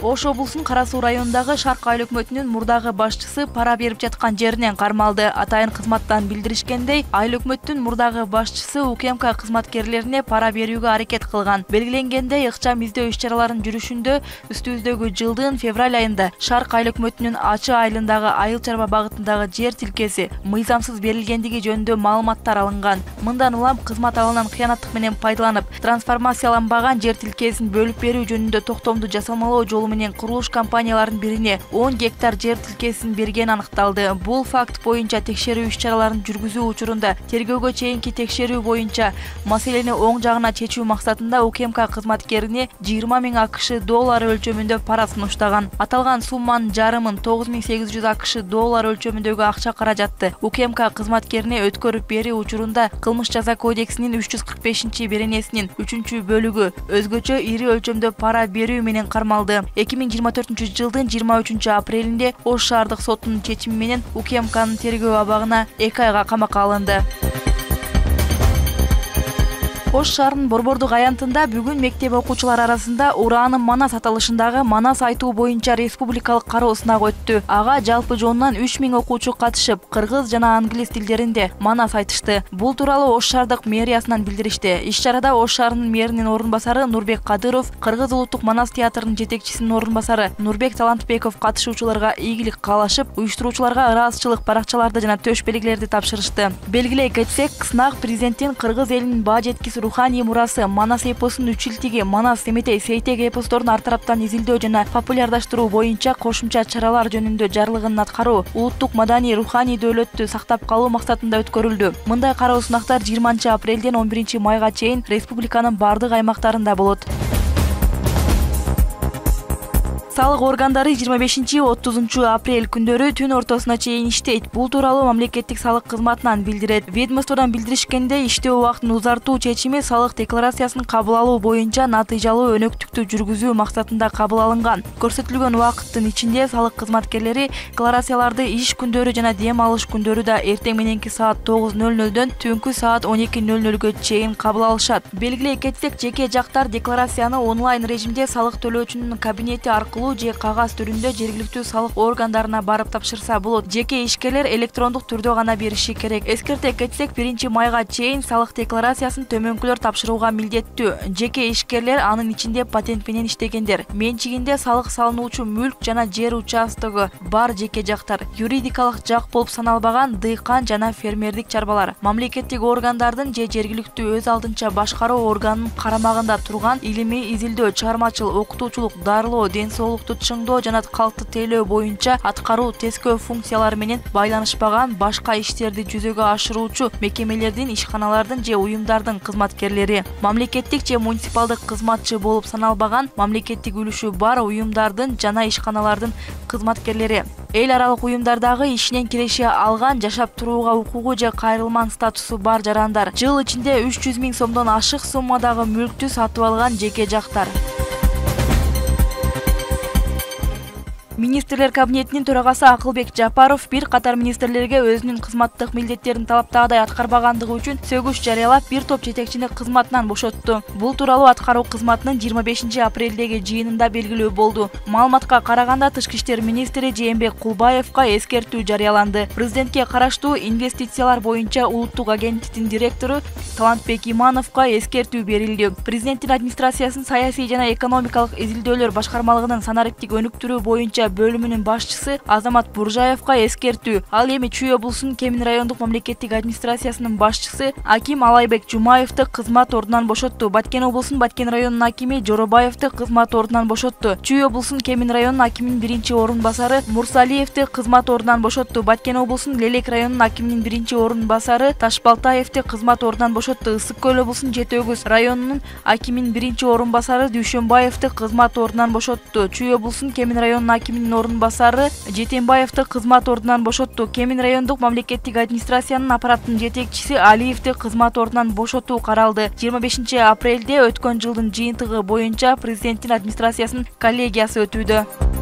Ош облусунун Кара Суу районундагы Шарк айыл өкмөтүнүн мурдагы башчысы пара берип жаткан жеринен кармалды. Атайын кызматтан билдиришкендей, айыл өкмөтүнүн мурдагы башчысы УКМК кызматкерлерине пара берүүгө аракет кылган. Белгиленгендей, ыкчам издөө иш-чараларынын жүрүшүндө үстүбүздөгү жылдын февраль айында Шарк айыл өкмөтүнүн Ачы айылындагы айыл чарба багытындагы жер тилкеси мыйзамсыз берилгендиги жөнүндө маалыматтар алынган. Мындан улам кызмат абалынан кыянаттык менен пайдаланып, трансформацияланбаган жер тилкесин бөлүп берүү жөнүндө токтомду жасалмалоо жолу менен курулуш компанияларынын бирине 10 гектар жер тилкесин бергени аныкталды. Бул факт боюнча текшерүү иш-чараларын жүргүзүү учурунда тергөөгө чейинки текшерүү боюнча маселени оң жагына чечүү максатында УКМК кызматкерине 20 000 АКШ доллары өлчөмүндө пара сунуштаган. Аталган сумманын жарымын 9800 АКШ доллары өлчөмүндөгү акча каражатты УКМК кызматкерине өткөрүп берүү учурунда Кылмыш жаза кодексинин 345-беренесинин 3-бөлүгү өзгөчө ири өлчөмдө пара берүү менен кармалды. 2024 жылдын 23 апрелинде Ош шаардык сотунун чечими менен УКМКнын тергөө абагына 2 айга камакка алынды. Ош шаарынын Борбордук аянтында бүгүн мектеп окуучулары арасында ураанын Манас аталышындагы Манас айтуу боюнча республикалык кароо сынагы өттү. Ага жалпы жонунан 3000 окуучу катышып, кыргыз жана англис тилдеринде Манас айтышты. Бул тууралуу Ош шаардык мэриясынан билдиришти. Иш-чарада Ош шаарынын мэринин орун басары Нурбек Кадыров, Кыргыз улуттук Манас театрынын жетекчисинин орун басары Нурбек Талантбеков катышуучуларга ийгилик каалашып, уюштуруучуларга ыраазычылык баракчаларды жана төш белгилерди тапшырышты. Белгилей кетсек, сынак президенттин кыргыз элинин баа жеткис руханий мурасы Манас эпосунун үчилтиги Манас Семетей Сейтек эпосторун ар тараптан изилдөө жана популярдаштыруу боюнча кошумча чаралар жөнүндө жарлыгын аткаруу улуттук маданий руханий дөөлөттү сактап калуу максатында өткөрүлдү. Мындай кароо сунактар 20 апрелден 11 майга чейин республиканын бардык аймактарында болот. Салык органдары 25-30 апрель күндөрү түн ортосуна чейин иштейт. Бул тууралуу мамлекеттик салык кызматынан билдирет. Ведомстводон билдиришкендей, иштөө убактын узартуу чечими салык декларациясын кабыл алуу боюнча натыйжалуу өнөктүктү жүргүзүү максатында кабыл алынган. Көрсөтүлгөн убакыттын ичинде салык кызматкерлери декларацияларды иш күндөрү жана дем алыш күндөрү да эртең мененки саат 9:00дөн түнкү саат 12:00га чейин кабыл алышат. Белгилей кетсек, жеке жактар декларацияны онлайн режимде салык төлөөчүнүн кабинети аркылуу же кагаз түрүндө жергиликтүү салык органдарына барып тапшырса болот. Жеке ишкерлер электрондук түрдө гана бериши керек. Эскерте кетсек, 1 майга чейин салык декларациясын төмөнкүлөр тапшырууга милдеттүү. Жеке ишкерлер анын ичинде патент менен иштегендер, менчигинде салык салынуучу мүлк жана жер участогу бар жеке жактар, юридикалык жак болуп саналбаган дыйкан жана фермердик чарбалар, мамлекеттик органдардын же жергиликтүү өз алдынча башкаруу органынын карамагында турган илимий изилдөө, чыгармачыл, окутуучулук, дарылоо, ден соолукту чыңдоо жана калкты тейлөө боюнча аткаруу тескөө функциялары менен байланышпаган башка иштерди жүзөгө ашыруучу мекемелердин, ишканалардын же уюмдардын кызматкерлери, мамлекеттик же муниципалдык кызматчы болуп саналбаган мамлекеттик үлүшү бар уюмдардын жана ишканалардын кызматкерлери, эл аралык уюмдардагы ишинен киреше алган, жашап турууга укугу же кайрылман статусу бар жарандар, жыл ичинде 300 000 сомдон ашык суммадагы мүлктү сатып алган жеке жактар. Министрлер кабинетинин төрагасы Акылбек Жапаров бир катар министрлерге өзүнүн кызматтык милдеттерин талаптагыдай аткарбагандыгы үчүн сөгүш жарыялап, бир топ жетекчини кызматынан бошотту. Бул тууралуу аткаруу кызматынын 25 апрелдеги жыйынында белгилүү болду. Маалыматка караганда, Тышкы иштер министри Жээнбек Кулбаевка эскертүү жарыяланды. Президентке караштуу инвестициялар боюнча улуттук агенттиктин директору Талантбек Имановго эскертүү берилди. Президенттин администрациясынын саясий жана экономикалык изилдөөлөр башкармалыгынын санариптик өнүктүрүү боюнча бөлүмүнүн башчысы Азамат Буржаевка эскертүү. Ал эми Чүй облусунун Кемин райондук мамлекеттик администрациясынын башчысы Аким Алайбек Жумаевди кызмат ордунан бошотту. Баткен облусунун Баткен районунун акими Жоробаевди кызмат ордунан бошотту. Чүй облусунун Кемин районунун акиминин биринчи орун басары Мурсалиевди кызмат ордунан бошотту. Баткен облусунун Лелек районунун акиминин биринчи орун басары Ташбалтаевди кызмат ордунан бошотту. Ысык көл облусунун Жети Өгүз районунун акиминин биринчи орун басары Дүйшөнбаевди кызмат ордунан бошотту. Чүй облусунун Кемин районунун акиминин орун басары Жетенбаевди кызмат ордунан бошотту. Кемин райондук мамлекеттик администрациянын аппараттын жетекчиси Алиевди кызмат ордунан бошотуу каралды. 25 апрелде өткөн жылдын жыйынтыгы боюнча президенттин администрациясынын коллегиясы өтүүдө.